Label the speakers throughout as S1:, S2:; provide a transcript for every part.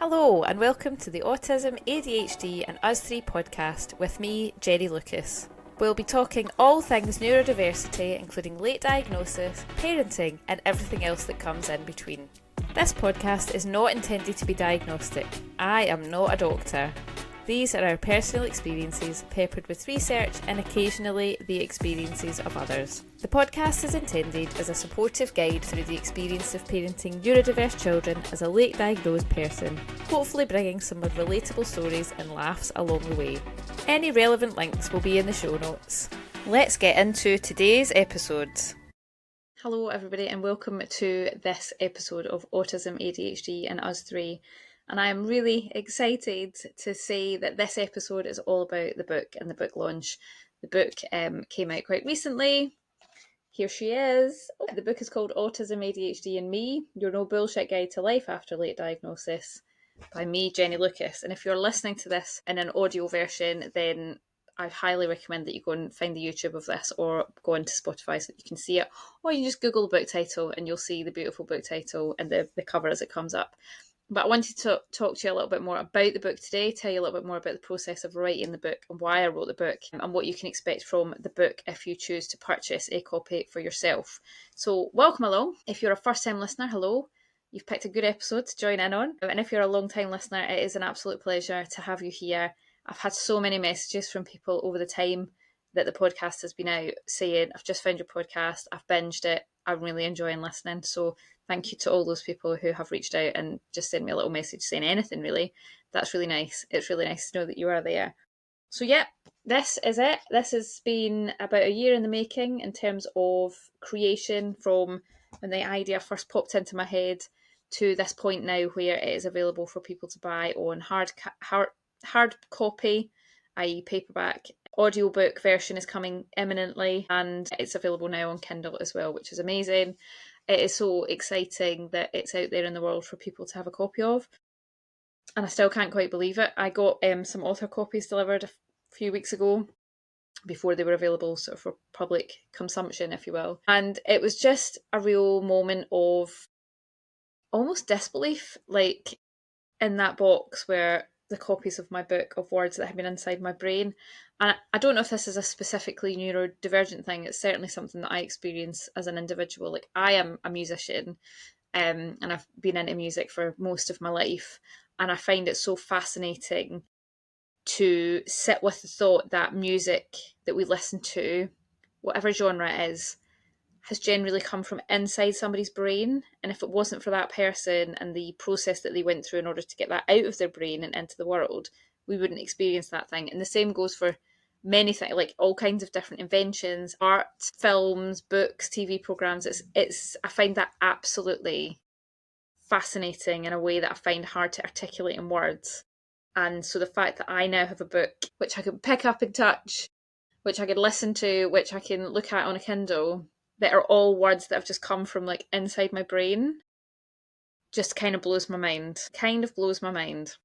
S1: Hello and welcome to the Autism, ADHD and Us 3 podcast with me, Jenny Lucas. We'll be talking all things neurodiversity, including late diagnosis, parenting and everything else that comes in between. This podcast is not intended to be diagnostic. I am not a doctor. These are our personal experiences peppered with research and occasionally the experiences of others. The podcast is intended as a supportive guide through the experience of parenting neurodiverse children as a late diagnosed person, hopefully bringing some relatable stories and laughs along the way. Any relevant links will be in the show notes. Let's get into today's episode. Hello everybody and welcome to this episode of Autism, ADHD and Us 3. And I am really excited to say that this episode is all about the book and the book launch. The book came out quite recently. Here she is. The book is called Autism, ADHD and Me, Your No Bullshit Guide to Life After Late Diagnosis by me, Jenny Lucas. And if you're listening to this in an audio version, then I highly recommend that you go and find the YouTube of this or go into Spotify so that you can see it. Or you can just Google the book title and you'll see the beautiful book title and the cover as it comes up. But I wanted to talk to you a little bit more about the book today, tell you a little bit more about the process of writing the book and why I wrote the book and what you can expect from the book if you choose to purchase a copy for yourself. So welcome along. If you're a first-time listener, hello. You've picked a good episode to join in on. And if you're a long-time listener, it is an absolute pleasure to have you here. I've had so many messages from people over the time that the podcast has been out saying, I've just found your podcast, I've binged it, I'm really enjoying listening. So thank you to all those people who have reached out and just sent me a little message saying anything really. That's really nice. It's really nice to know that you are there. So yeah, this is it. This has been about a year in the making in terms of creation, from when the idea first popped into my head to this point now where it is available for people to buy on hard copy, i.e. paperback. Audiobook version is coming imminently and it's available now on Kindle as well, which is amazing. It is so exciting that it's out there in the world for people to have a copy of. And I still can't quite believe it. I got some author copies delivered a few weeks ago before they were available sort of for public consumption, if you will. And it was just a real moment of almost disbelief, like in that box where the copies of my book of words that have been inside my brain. And I don't know if this is a specifically neurodivergent thing. It's certainly something that I experience as an individual. Like, I am a musician and I've been into music for most of my life. And I find it so fascinating to sit with the thought that music that we listen to, whatever genre it is, has generally come from inside somebody's brain. And if it wasn't for that person and the process that they went through in order to get that out of their brain and into the world, we wouldn't experience that thing. And the same goes for many things, like all kinds of different inventions, art, films, books, TV programs. I find that absolutely fascinating in a way that I find hard to articulate in words. And so the fact that I now have a book which I can pick up and touch, which I can listen to, which I can look at on a Kindle, that are all words that have just come from like inside my brain, just kind of blows my mind.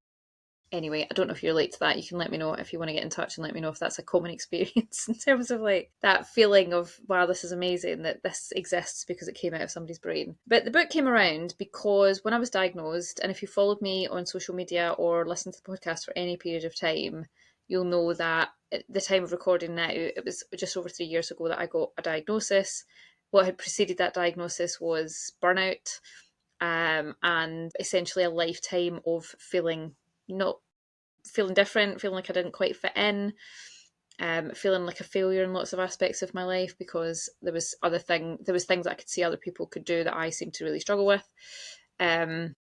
S1: Anyway, I don't know if you relate to that. You can let me know if you want to get in touch and let me know if that's a common experience in terms of like that feeling of, wow, this is amazing that this exists because it came out of somebody's brain. But the book came around because when I was diagnosed, and if you followed me on social media or listened to the podcast for any period of time, you'll know that at the time of recording now, it was just over 3 years ago that I got a diagnosis. What had preceded that diagnosis was burnout, and essentially a lifetime of feeling different, feeling like I didn't quite fit in, feeling like a failure in lots of aspects of my life because there was things that I could see other people could do that I seemed to really struggle with. And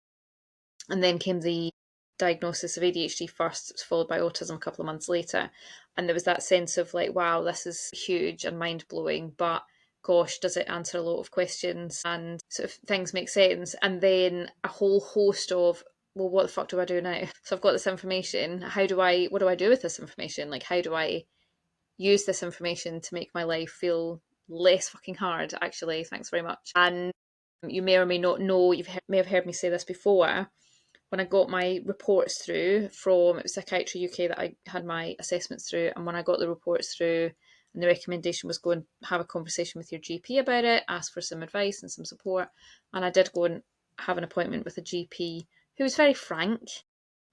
S1: then came the diagnosis of ADHD first. It was followed by autism a couple of months later. And there was that sense of like, wow, this is huge and mind-blowing, but gosh, does it answer a lot of questions and sort of things make sense? And then a whole host of, well, what the fuck do I do now? So I've got this information. What do I do with this information? Like, how do I use this information to make my life feel less fucking hard, actually? Thanks very much. And you may or may not know, may have heard me say this before, when I got my reports through from, it was Psychiatry UK that I had my assessments through, and when I got the reports through, and the recommendation was go and have a conversation with your GP about it, ask for some advice and some support, and I did go and have an appointment with a GP who was very frank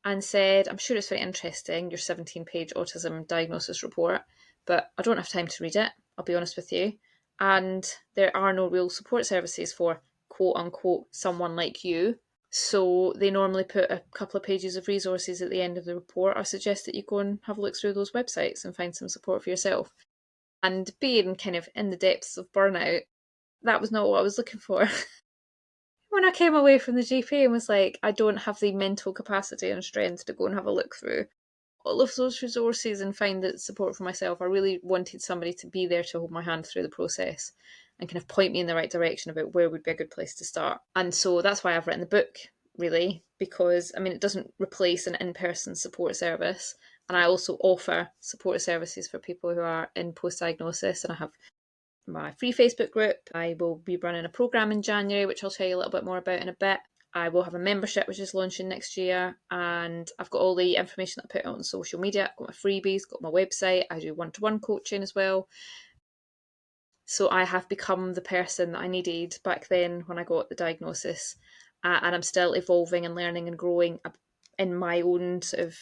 S1: and said, I'm sure it's very interesting, your 17-page autism diagnosis report, but I don't have time to read it, I'll be honest with you. And there are no real support services for quote unquote someone like you. So they normally put a couple of pages of resources at the end of the report. I suggest that you go and have a look through those websites and find some support for yourself. And being kind of in the depths of burnout, that was not what I was looking for. When I came away from the GP and was like, I don't have the mental capacity and strength to go and have a look through all of those resources and find that support for myself, I really wanted somebody to be there to hold my hand through the process and kind of point me in the right direction about where would be a good place to start. And so that's why I've written the book, really, because I mean, it doesn't replace an in-person support service. And I also offer support services for people who are in post-diagnosis, and I have my free Facebook group. I will be running a programme in January, which I'll tell you a little bit more about in a bit. I will have a membership which is launching next year, and I've got all the information that I put out on social media. I've got my freebies, got my website. I do one-to-one coaching as well. So I have become the person that I needed back then when I got the diagnosis, and I'm still evolving and learning and growing in my own sort of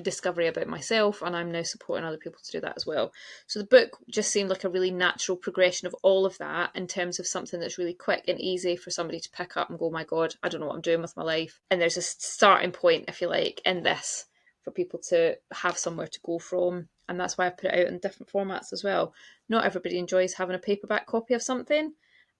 S1: discovery about myself, and I'm now supporting other people to do that as well. So the book just seemed like a really natural progression of all of that in terms of something that's really quick and easy for somebody to pick up and go, my God, I don't know what I'm doing with my life. And there's a starting point, if you like, in this for people to have somewhere to go from. And that's why I put it out in different formats as well. Not everybody enjoys having a paperback copy of something.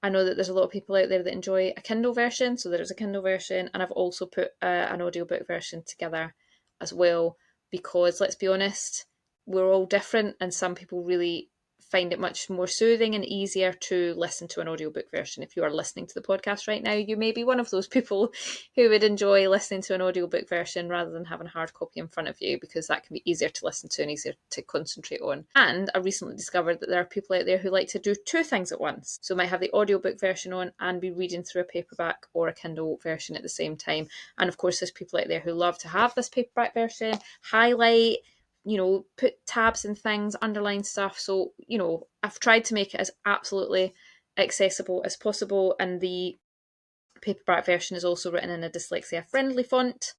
S1: I know that there's a lot of people out there that enjoy a Kindle version, so there's a Kindle version, and I've also put an audiobook version together as well, because let's be honest, we're all different, and some people really find it much more soothing and easier to listen to an audiobook version. If you are listening to the podcast right now, you may be one of those people who would enjoy listening to an audiobook version rather than having a hard copy in front of you, because that can be easier to listen to and easier to concentrate on. And I recently discovered that there are people out there who like to do two things at once. So might have the audiobook version on and be reading through a paperback or a Kindle version at the same time. And of course, there's people out there who love to have this paperback version, highlight, put tabs and things, underline stuff. So, I've tried to make it as absolutely accessible as possible. And the paperback version is also written in a dyslexia-friendly font,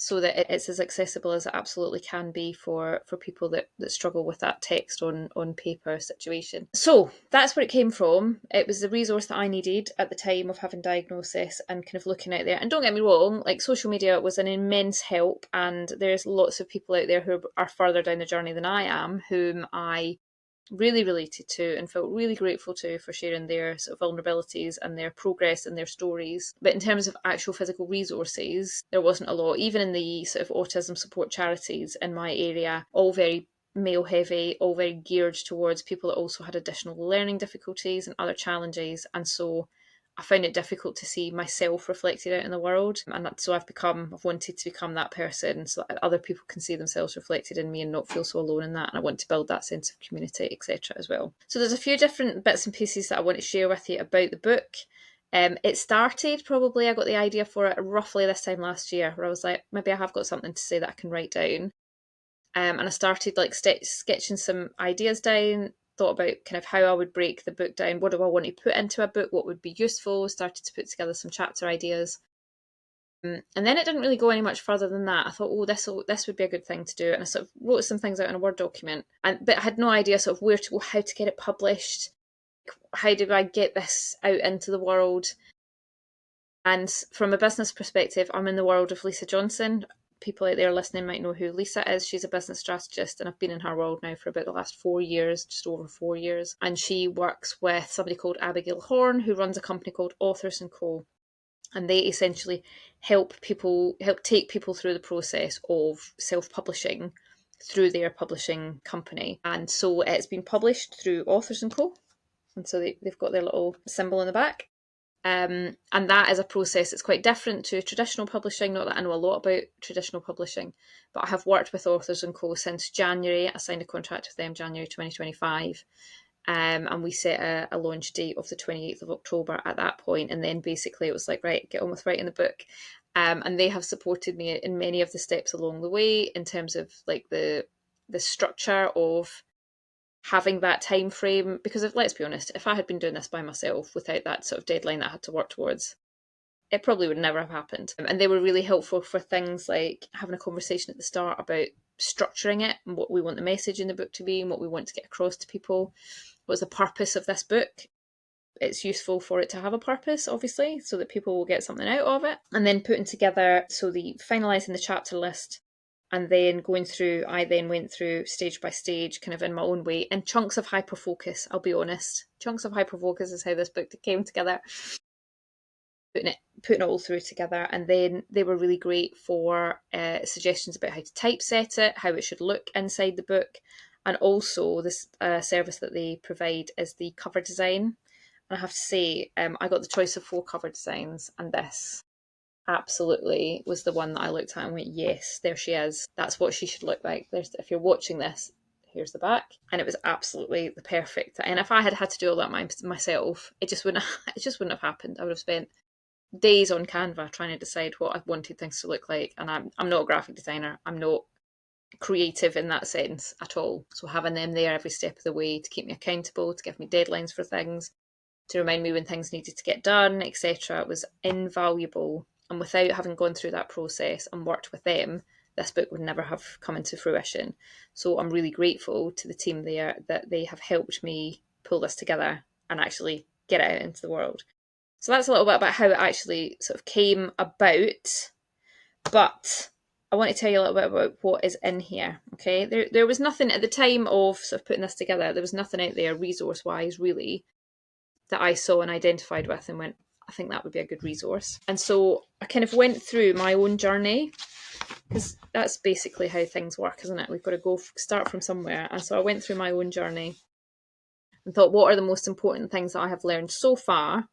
S1: so that it's as accessible as it absolutely can be for people that struggle with that text on paper situation. So that's where it came from. It was the resource that I needed at the time of having diagnosis and kind of looking out there. And don't get me wrong, like, social media was an immense help, and there's lots of people out there who are further down the journey than I am, whom I really related to and felt really grateful to for sharing their sort of vulnerabilities and their progress and their stories. But in terms of actual physical resources, there wasn't a lot, even in the sort of autism support charities in my area, all very male heavy, all very geared towards people that also had additional learning difficulties and other challenges. And so I found it difficult to see myself reflected out in the world. And so I've wanted to become that person so that other people can see themselves reflected in me and not feel so alone in that. And I want to build that sense of community, etc. as well. So there's a few different bits and pieces that I want to share with you about the book. It started, probably I got the idea for it roughly this time last year, where I was like, maybe I have got something to say that I can write down. And I started sketching some ideas down, thought about kind of how I would break the book down. What do I want to put into a book? What would be useful? Started to put together some chapter ideas. And then it didn't really go any much further than that. I thought, this would be a good thing to do. And I sort of wrote some things out in a Word document. But I had no idea sort of where to go, how to get it published. How do I get this out into the world? And from a business perspective, I'm in the world of Lisa Johnson. People out there listening might know who Lisa is. She's a business strategist, and I've been in her world now for about the last 4 years, just over 4 years. And she works with somebody called Abigail Horn, who runs a company called Authors & Co. And they essentially help take people through the process of self-publishing through their publishing company. And so it's been published through Authors & Co. And so they've got their little symbol in the back. And that is a process that's quite different to traditional publishing. Not that I know a lot about traditional publishing, but I have worked with Authors & Co. since January. I signed a contract with them January 2025. And we set a launch date of the 28th of October at that point. And then basically it was like, right, get on with writing the book. And they have supported me in many of the steps along the way in terms of like the structure of having that time frame, because let's be honest, if I had been doing this by myself without that sort of deadline that I had to work towards, it probably would never have happened. And they were really helpful for things like having a conversation at the start about structuring it and what we want the message in the book to be and what we want to get across to people. What's the purpose of this book? It's useful for it to have a purpose, obviously, so that people will get something out of it. And then putting together, so the finalising the chapter list, and then I then went through stage by stage, kind of in my own way, in chunks of hyperfocus, I'll be honest. Chunks of hyperfocus is how this book came together. Putting it all through together, and then they were really great for suggestions about how to typeset it, how it should look inside the book, and also this service that they provide is the cover design. And I have to say, I got the choice of 4 cover designs, and this absolutely was the one that I looked at and went, yes, there she is. That's what she should look like. If you're watching this, here's the back. And it was absolutely the perfect. And if I had had to do all that myself, it just wouldn't have happened. I would have spent days on Canva trying to decide what I wanted things to look like. And I'm not a graphic designer. I'm not creative in that sense at all. So having them there every step of the way to keep me accountable, to give me deadlines for things, to remind me when things needed to get done, etc., was invaluable. And without having gone through that process and worked with them, this book would never have come into fruition. So I'm really grateful to the team there that they have helped me pull this together and actually get it out into the world. So that's a little bit about how it actually sort of came about. But I want to tell you a little bit about what is in here. Okay, there was nothing at the time of sort of putting this together. There was nothing out there resource-wise, really, that I saw and identified with and went, I think that would be a good resource. And so I kind of went through my own journey, because that's basically how things work, isn't it? We've got to start from somewhere. And so I went through my own journey and thought, what are the most important things that I have learned so far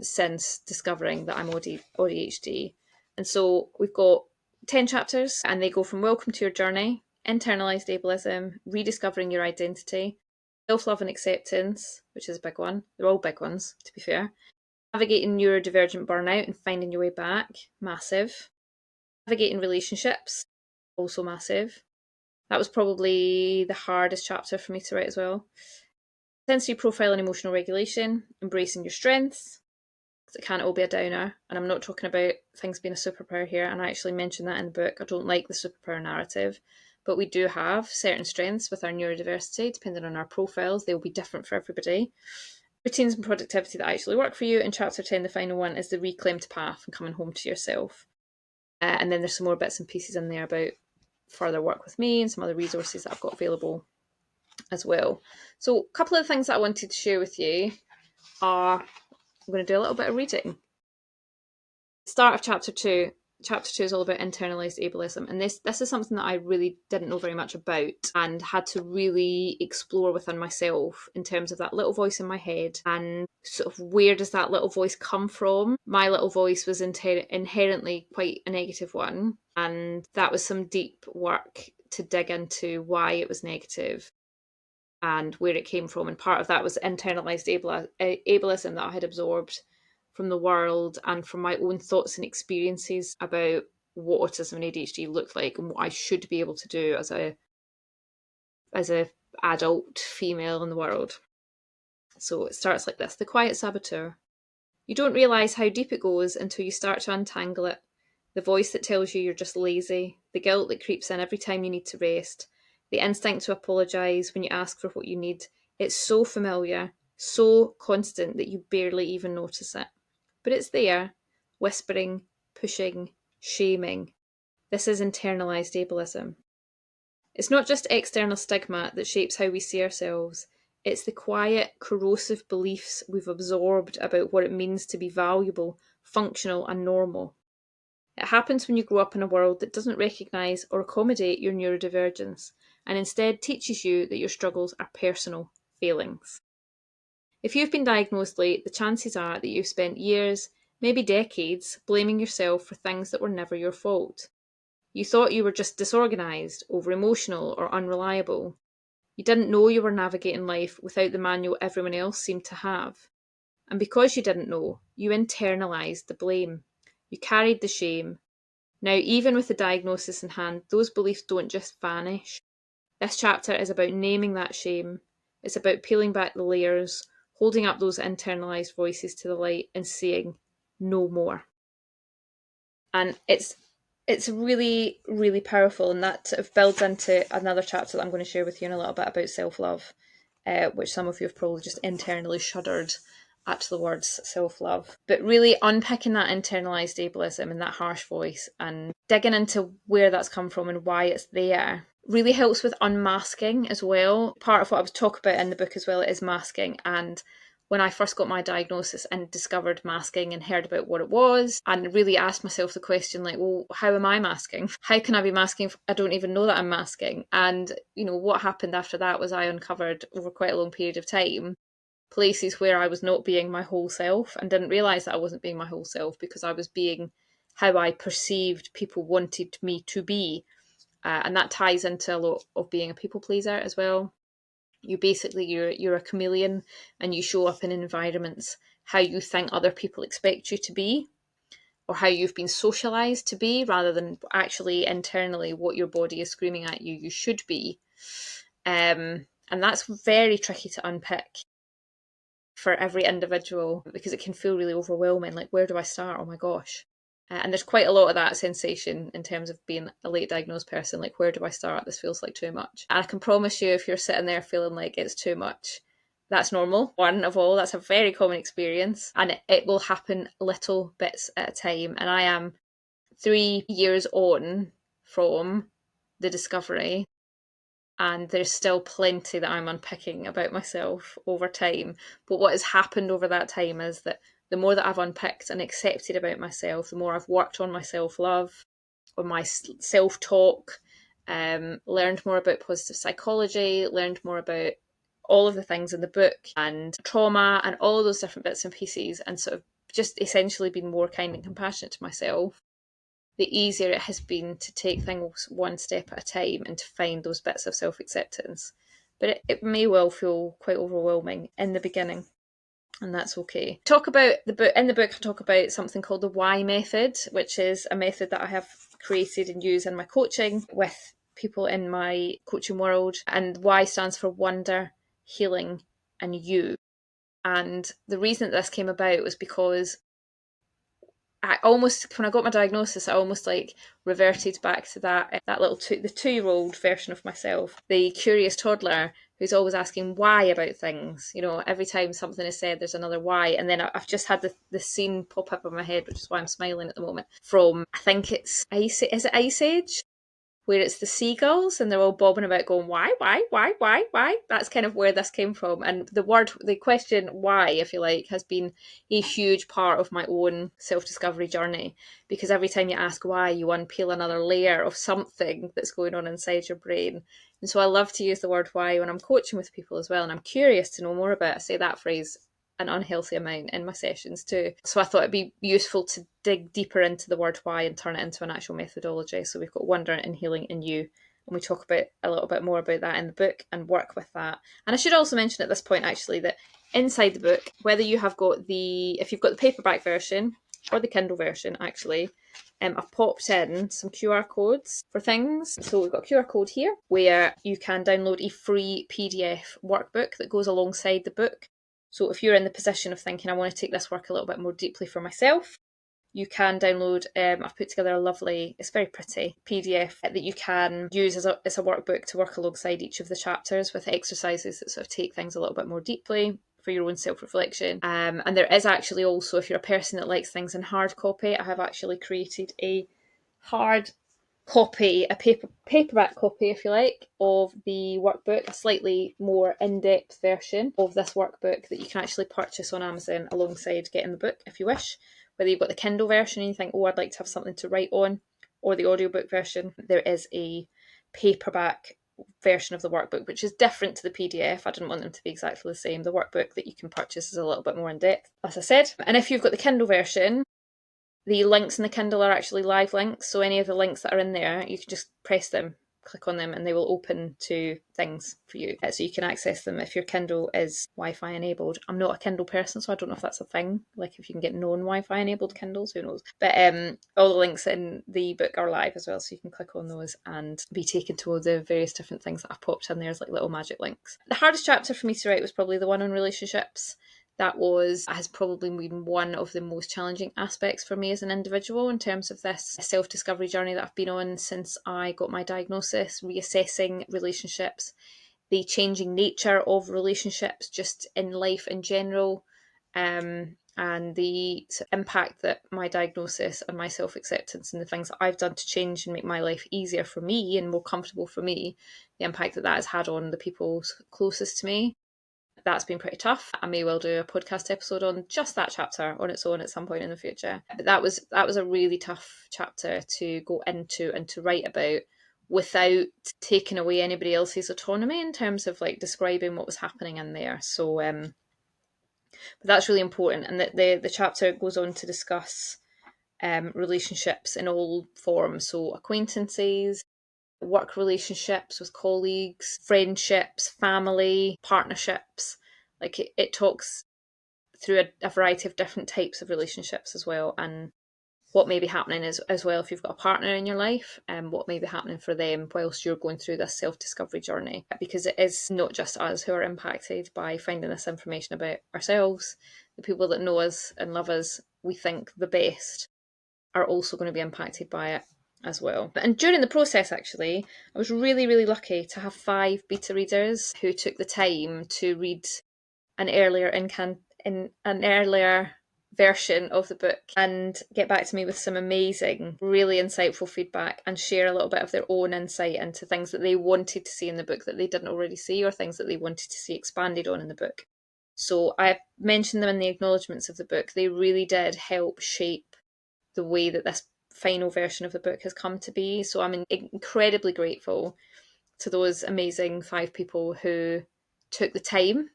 S1: since discovering that I'm ADHD? And so we've got 10 chapters, and they go from welcome to your journey, internalized ableism, rediscovering your identity, self-love and acceptance, which is a big one. They're all big ones, to be fair. Navigating neurodivergent burnout and finding your way back, massive. Navigating relationships, also massive. That was probably the hardest chapter for me to write as well. Sensory profile and emotional regulation, embracing your strengths. It can't all be a downer, and I'm not talking about things being a superpower here, and I actually mentioned that in the book. I don't like the superpower narrative, but we do have certain strengths with our neurodiversity. Depending on our profiles, they will be different for everybody. Routines and productivity that actually work for you. In chapter 10, the final one, is the reclaimed path and coming home to yourself. And then there's some more bits and pieces in there about further work with me and some other resources that I've got available as well. So a couple of things that I wanted to share with you are, I'm going to do a little bit of reading. Start of chapter 2. Chapter 2 is all about internalized ableism, and this is something that I really didn't know very much about and had to really explore within myself in terms of that little voice in my head and sort of where does that little voice come from. My little voice was inherently quite a negative one, and that was some deep work to dig into why it was negative and where it came from, and part of that was internalized ableism that I had absorbed from the world and from my own thoughts and experiences about what autism and ADHD look like and what I should be able to do as a adult female in the world. So it starts like this. The quiet saboteur. You don't realise how deep it goes until you start to untangle it. The voice that tells you you're just lazy, the guilt that creeps in every time you need to rest, the instinct to apologise when you ask for what you need. It's so familiar, so constant that you barely even notice it. But it's there, whispering, pushing, shaming. This is internalised ableism. It's not just external stigma that shapes how we see ourselves. It's the quiet, corrosive beliefs we've absorbed about what it means to be valuable, functional and normal. It happens when you grow up in a world that doesn't recognise or accommodate your neurodivergence and instead teaches you that your struggles are personal failings. If you've been diagnosed late, the chances are that you've spent years, maybe decades, blaming yourself for things that were never your fault. You thought you were just disorganised, over-emotional or unreliable. You didn't know you were navigating life without the manual everyone else seemed to have. And because you didn't know, you internalised the blame. You carried the shame. Now, even with the diagnosis in hand, those beliefs don't just vanish. This chapter is about naming that shame. It's about peeling back the layers, holding up those internalised voices to the light and saying, no more. And it's really, really powerful, and that sort of builds into another chapter that I'm going to share with you in a little bit about self-love, which some of you have probably just internally shuddered at the words self-love. But really unpicking that internalized ableism and that harsh voice and digging into where that's come from and why it's there really helps with unmasking as well. Part of what I was talking about in the book as well is masking. And when I first got my diagnosis and discovered masking and heard about what it was, and really asked myself the question, like, well, how am I masking? How can I be masking if I don't even know that I'm masking? And, you know, what happened after that was I uncovered over quite a long period of time places where I was not being my whole self and didn't realise that I wasn't being my whole self because I was being how I perceived people wanted me to be. And that ties into a lot of being a people pleaser as well. You're a chameleon, and you show up in environments how you think other people expect you to be, or how you've been socialized to be, rather than actually internally what your body is screaming at you should be. And that's very tricky to unpick for every individual because it can feel really overwhelming. Like, where do I start? Oh my gosh. And there's quite a lot of that sensation in terms of being a late diagnosed person. Like, where do I start? This feels like too much. And I can promise you, if you're sitting there feeling like it's too much, that's normal. One of all, that's a very common experience. And it will happen little bits at a time. And I am 3 years on from the discovery, and there's still plenty that I'm unpicking about myself over time. But what has happened over that time is that the more that I've unpicked and accepted about myself, the more I've worked on my self-love, on my self-talk, learned more about positive psychology, learned more about all of the things in the book and trauma and all of those different bits and pieces, and sort of just essentially been more kind and compassionate to myself, the easier it has been to take things one step at a time and to find those bits of self-acceptance. But it may well feel quite overwhelming in the beginning, and that's okay. Talk about the book. In the book, I talk about something called the why method, which is a method that I have created and use in my coaching with people in my coaching world. And why stands for wonder, healing, and you. And the reason that this came about was because when I got my diagnosis, I almost like reverted back to that little the 2-year-old version of myself, the curious toddler who's always asking why about things. You know, every time something is said, there's another why. And then I've just had the scene pop up in my head, which is why I'm smiling at the moment, from, I think it's Ice Age? Where it's the seagulls and they're all bobbing about going, why? That's kind of where this came from. And the question why, if you like, has been a huge part of my own self-discovery journey, because every time you ask why, you unpeel another layer of something that's going on inside your brain. And so I love to use the word why when I'm coaching with people as well, and I'm curious to know more about it. I say that phrase an unhealthy amount in my sessions too. So I thought it'd be useful to dig deeper into the word why and turn it into an actual methodology. So we've got wonder and healing in you, and we talk about a little bit more about that in the book and work with that. And I should also mention at this point actually that inside the book, whether you have got if you've got the paperback version or the Kindle version actually, I've popped in some QR codes for things. So we've got a QR code here where you can download a free PDF workbook that goes alongside the book. So if you're in the position of thinking, I want to take this work a little bit more deeply for myself, you can download, I've put together a lovely, it's very pretty, PDF that you can use as a workbook to work alongside each of the chapters with exercises that sort of take things a little bit more deeply for your own self-reflection. And there is actually also, if you're a person that likes things in hard copy, I have actually created a hard copy, a paperback copy, if you like, of the workbook, a slightly more in-depth version of this workbook that you can actually purchase on Amazon alongside getting the book if you wish. Whether you've got the Kindle version and you think, oh, I'd like to have something to write on, or the audiobook version, there is a paperback version of the workbook, which is different to the PDF. I didn't want them to be exactly the same. The workbook that you can purchase is a little bit more in depth, as I said. And if you've got the Kindle version, the links in the Kindle are actually live links, so any of the links that are in there, you can just press them, click on them, and they will open to things for you. So you can access them if your Kindle is Wi-Fi enabled. I'm not a Kindle person, so I don't know if that's a thing. Like if you can get non-Wi-Fi enabled Kindles, who knows? But all the links in the book are live as well, so you can click on those and be taken to all the various different things that I've popped in there as like little magic links. The hardest chapter for me to write was probably the one on relationships.
S2: That has probably been one of the most challenging aspects for me as an individual in terms of this self-discovery journey that I've been on since I got my diagnosis, reassessing relationships, the changing nature of relationships just in life in general, and the impact that my diagnosis and my self-acceptance and the things that I've done to change and make my life easier for me and more comfortable for me, the impact that has had on the people closest to me. That's been pretty tough. I may well do a podcast episode on just that chapter on its own at some point in the future. But that was a really tough chapter to go into and to write about without taking away anybody else's autonomy in terms of like describing what was happening in there. So but that's really important. And the chapter goes on to discuss relationships in all forms. So acquaintances, work relationships with colleagues, friendships, family, partnerships. Like it talks through a variety of different types of relationships as well, and what may be happening as well if you've got a partner in your life, and what may be happening for them whilst you're going through this self-discovery journey. Because it is not just us who are impacted by finding this information about ourselves. The people that know us and love us, we think the best, are also going to be impacted by it as well. And during the process, actually, I was really, really lucky to have 5 beta readers who took the time to read an earlier in an earlier version of the book and get back to me with some amazing, really insightful feedback and share a little bit of their own insight into things that they wanted to see in the book that they didn't already see, or things that they wanted to see expanded on in the book. So I mentioned them in the acknowledgements of the book. They really did help shape the way that this final version of the book has come to be. So I'm incredibly grateful to those amazing 5 people who took the time,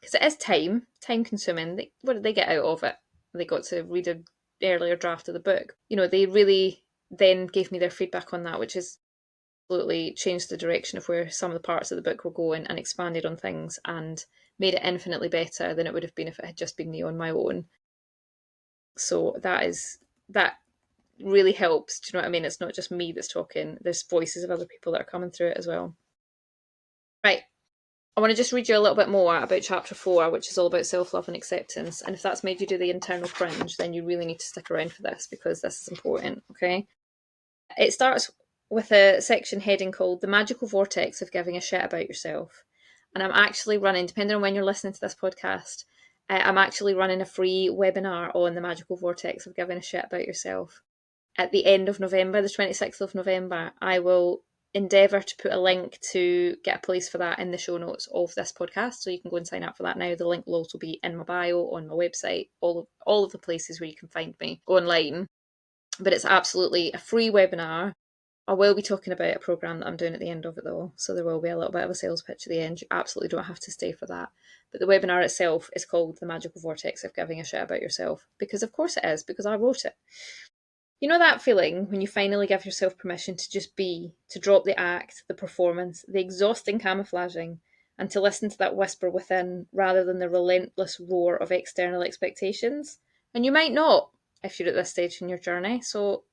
S2: because it is time consuming. What did they get out of it? They got to read an earlier draft of the book. They really then gave me their feedback on that, which has absolutely changed the direction of where some of the parts of the book were going, and expanded on things and made it infinitely better than it would have been if it had just been me on my own. So that really helps. Do you know what I mean? It's not just me that's talking. There's voices of other people that are coming through it as well. Right. I want to just read you a little bit more about chapter 4, which is all about self-love and acceptance. And if that's made you do the internal cringe, then you really need to stick around for this, because this is important, okay? It starts with a section heading called The Magical Vortex of Giving a Shit About Yourself. And I'm actually running, depending on when you're listening to this podcast, I'm actually running a free webinar on the magical vortex of giving a shit about yourself. At the end of November, the 26th of November, I will endeavour to put a link to get a place for that in the show notes of this podcast, so you can go and sign up for that now. The link will also be in my bio, on my website, all of the places where you can find me online. But it's absolutely a free webinar. I will be talking about a programme that I'm doing at the end of it though, so there will be a little bit of a sales pitch at the end. You absolutely don't have to stay for that. But the webinar itself is called The Magical Vortex of Giving a Shit About Yourself, because of course it is, because I wrote it. You know that feeling when you finally give yourself permission to just be, to drop the act, the performance, the exhausting camouflaging, and to listen to that whisper within rather than the relentless roar of external expectations? And you might not if you're at this stage in your journey, so,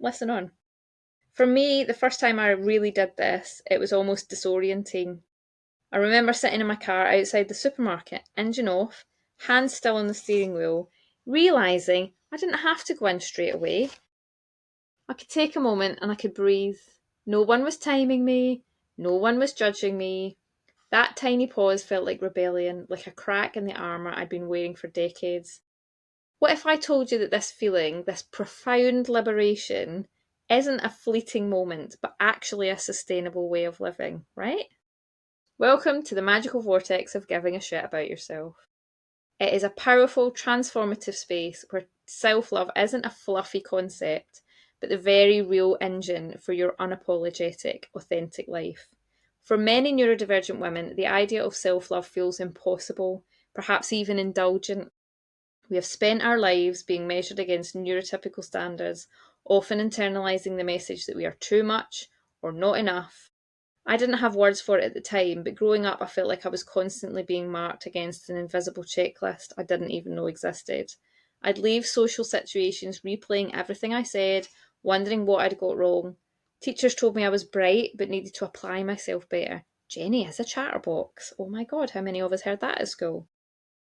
S2: listen on. For me, the first time I really did this, it was almost disorienting. I remember sitting in my car outside the supermarket, engine off, hands still on the steering wheel, realising I didn't have to go in straight away. I could take a moment and I could breathe. No one was timing me. No one was judging me. That tiny pause felt like rebellion, like a crack in the armour I'd been wearing for decades. What if I told you that this feeling, this profound liberation, isn't a fleeting moment, but actually a sustainable way of living, right? Welcome to the magical vortex of giving a shit about yourself. It is a powerful, transformative space where self-love isn't a fluffy concept, but the very real engine for your unapologetic, authentic life. For many neurodivergent women, the idea of self-love feels impossible, perhaps even indulgent. We have spent our lives being measured against neurotypical standards, often internalising the message that we are too much or not enough. I didn't have words for it at the time, but growing up I felt like I was constantly being marked against an invisible checklist I didn't even know existed. I'd leave social situations replaying everything I said, wondering what I'd got wrong. Teachers told me I was bright, but needed to apply myself better. Jenny is a chatterbox. Oh my god, how many of us heard that at school?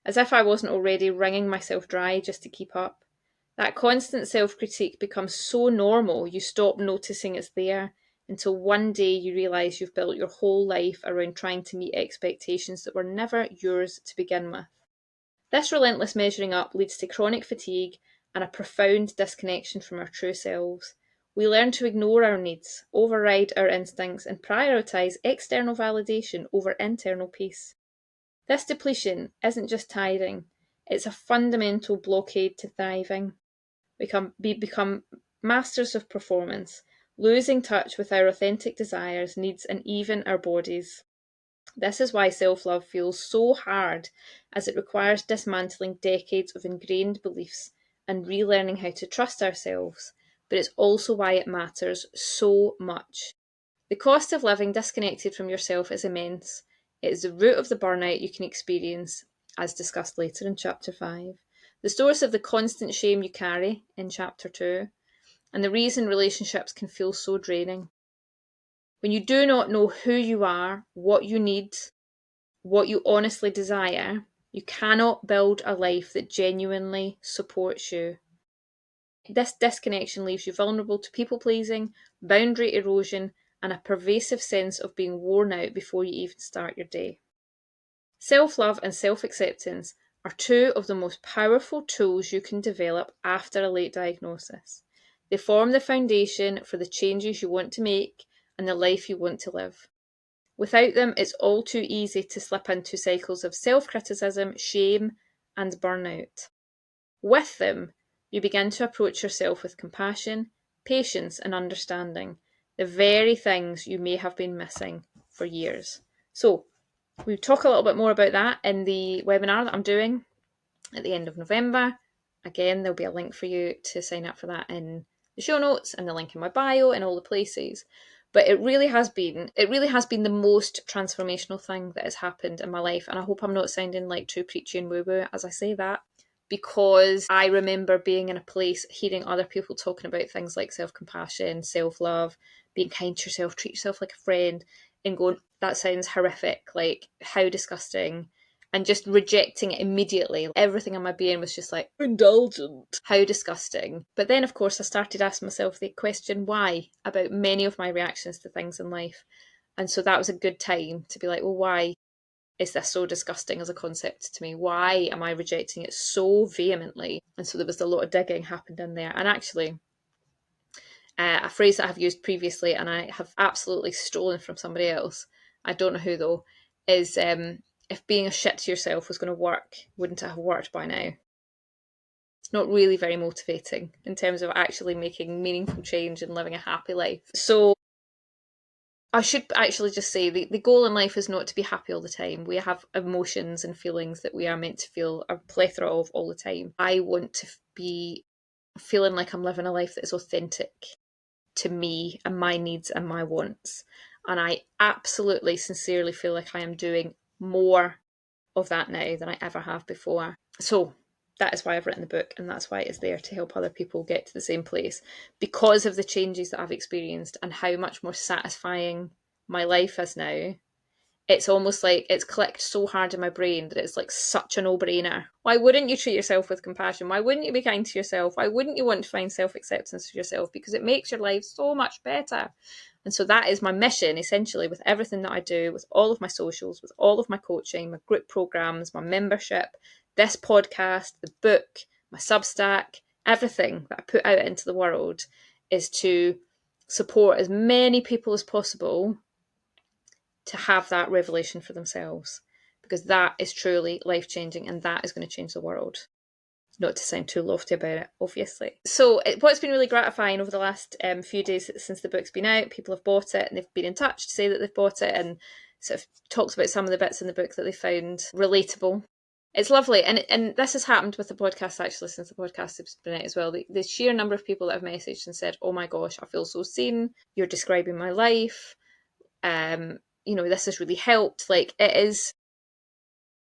S2: as if I wasn't already wringing myself dry just to keep up. That constant self-critique becomes so normal you stop noticing it's there until one day you realise you've built your whole life around trying to meet expectations that were never yours to begin with. This relentless measuring up leads to chronic fatigue and a profound disconnection from our true selves. We learn to ignore our needs, override our instincts, and prioritise external validation over internal peace. This depletion isn't just tiring, it's a fundamental blockade to thriving. We become masters of performance, losing touch with our authentic desires, needs, and even our bodies. This is why self-love feels so hard, as it requires dismantling decades of ingrained beliefs and relearning how to trust ourselves, but it's also why it matters so much. The cost of living disconnected from yourself is immense. It is the root of the burnout you can experience, as discussed later in Chapter 5, the source of the constant shame you carry in Chapter 2, and the reason relationships can feel so draining. When you do not know who you are, what you need, what you honestly desire, you cannot build a life that genuinely supports you. This disconnection leaves you vulnerable to people-pleasing, boundary erosion, and a pervasive sense of being worn out before you even start your day. Self-love and self-acceptance are two of the most powerful tools you can develop after a late diagnosis. They form the foundation for the changes you want to make and the life you want to live. Without them, it's all too easy to slip into cycles of self-criticism, shame, and burnout. With them, you begin to approach yourself with compassion, patience, and understanding, the very things you may have been missing for years. So, we'll talk a little bit more about that in the webinar that I'm doing at the end of November. Again, there'll be a link for you to sign up for that in the show notes and the link in my bio and all the places. But it really has been the most transformational thing that has happened in my life. And I hope I'm not sounding like too preachy and woo-woo as I say that, because I remember being in a place hearing other people talking about things like self-compassion, self-love, being kind to yourself, treat yourself like a friend, and going, that sounds horrific, like, how disgusting, and just rejecting it immediately. Everything in my being was just like, indulgent, how disgusting. But then, of course, I started asking myself the question why about many of my reactions to things in life. And so that was a good time to be like, well, why is this so disgusting as a concept to me? Why am I rejecting it so vehemently? And so there was a lot of digging happened in there. And actually, a phrase that I've used previously and I have absolutely stolen from somebody else, I don't know who though, is if being a shit to yourself was going to work, wouldn't it have worked by now? It's not really very motivating in terms of actually making meaningful change and living a happy life. So I should actually just say the goal in life is not to be happy all the time. We have emotions and feelings that we are meant to feel a plethora of all the time. I want to be feeling like I'm living a life that is authentic to me and my needs and my wants. And I absolutely, sincerely feel like I am doing more of that now than I ever have before. So that is why I've written the book, and that's why it's there to help other people get to the same place, because of the changes that I've experienced and how much more satisfying my life is now. It's almost like it's clicked so hard in my brain that it's like such a no-brainer. Why wouldn't you treat yourself with compassion? Why wouldn't you be kind to yourself? Why wouldn't you want to find self-acceptance for yourself? Because it makes your life so much better. And so that is my mission, essentially, with everything that I do, with all of my socials, with all of my coaching, my group programs, my membership, this podcast, the book, my Substack, everything that I put out into the world is to support as many people as possible to have that revelation for themselves, because that is truly life-changing and that is going to change the world. Not to sound too lofty about it, obviously. So what's been really gratifying over the last few days since the book's been out, people have bought it and they've been in touch to say that they've bought it and sort of talked about some of the bits in the book that they found relatable. It's lovely. And this has happened with the podcast, actually, since the podcast has been out as well. The sheer number of people that have messaged and said, oh my gosh, I feel so seen. You're describing my life. This has really helped. Like, it is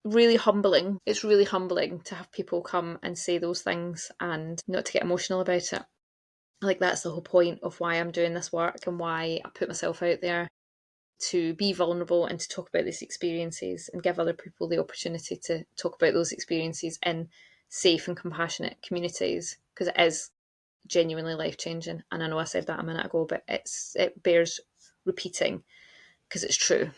S2: really humbling. It's really humbling to have people come and say those things and not to get emotional about it. Like, that's the whole point of why I'm doing this work and why I put myself out there, to be vulnerable and to talk about these experiences and give other people the opportunity to talk about those experiences in safe and compassionate communities, because it is genuinely life-changing. And I know I said that a minute ago, but it bears repeating because it's true.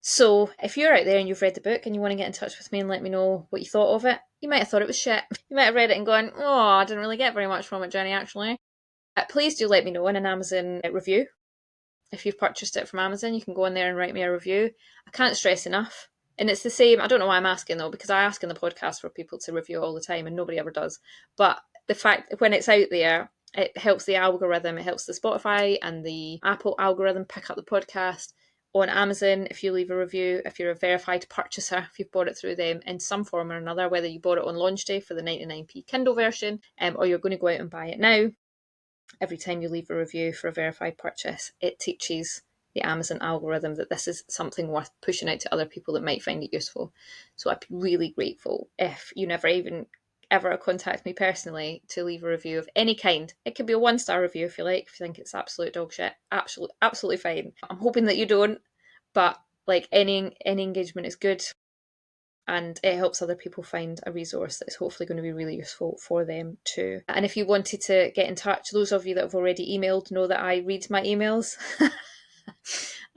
S2: So if you're out there and you've read the book and you want to get in touch with me and let me know what you thought of it, you might have thought it was shit. You might have read it and gone, oh, I didn't really get very much from it, Jenny, actually. Please do let me know in an Amazon review. If you've purchased it from Amazon, you can go in there and write me a review. I can't stress enough. And it's the same, I don't know why I'm asking though, because I ask in the podcast for people to review all the time and nobody ever does. But the fact when it's out there, it helps the algorithm, it helps the Spotify and the Apple algorithm pick up the podcast. On Amazon, if you leave a review, if you're a verified purchaser, if you've bought it through them in some form or another, whether you bought it on launch day for the 99p Kindle version, or you're going to go out and buy it now, every time you leave a review for a verified purchase, it teaches the Amazon algorithm that this is something worth pushing out to other people that might find it useful. So I'd be really grateful if you never even ever contact me personally to leave a review of any kind. It could be a 1-star review if you like, if you think it's absolute dog shit. Absolutely fine. I'm hoping that you don't, but like any engagement is good, and it helps other people find a resource that is hopefully going to be really useful for them too. And if you wanted to get in touch, those of you that have already emailed know that I read my emails.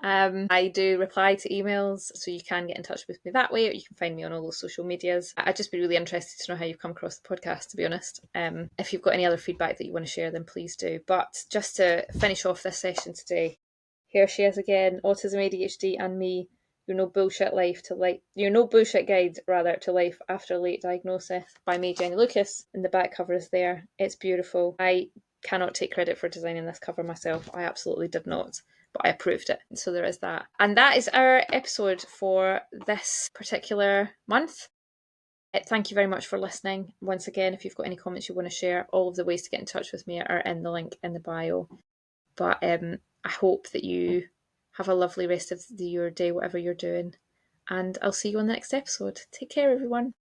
S2: I do reply to emails, so you can get in touch with me that way, or you can find me on all those social medias. I'd just be really interested to know how you've come across the podcast, to be honest. If you've got any other feedback that you want to share, then please do. But just to finish off this session today, here she is again, Autism, ADHD and me. Your no bullshit guide to life after late diagnosis by me, Jenny Lucas. And the back cover is there. It's beautiful. I cannot take credit for designing this cover myself. I absolutely did not, but I approved it. So there is that. And that is our episode for this particular month. Thank you very much for listening. Once again, if you've got any comments you want to share, all of the ways to get in touch with me are in the link in the bio. But I hope that you have a lovely rest of your day, whatever you're doing. And I'll see you on the next episode. Take care, everyone.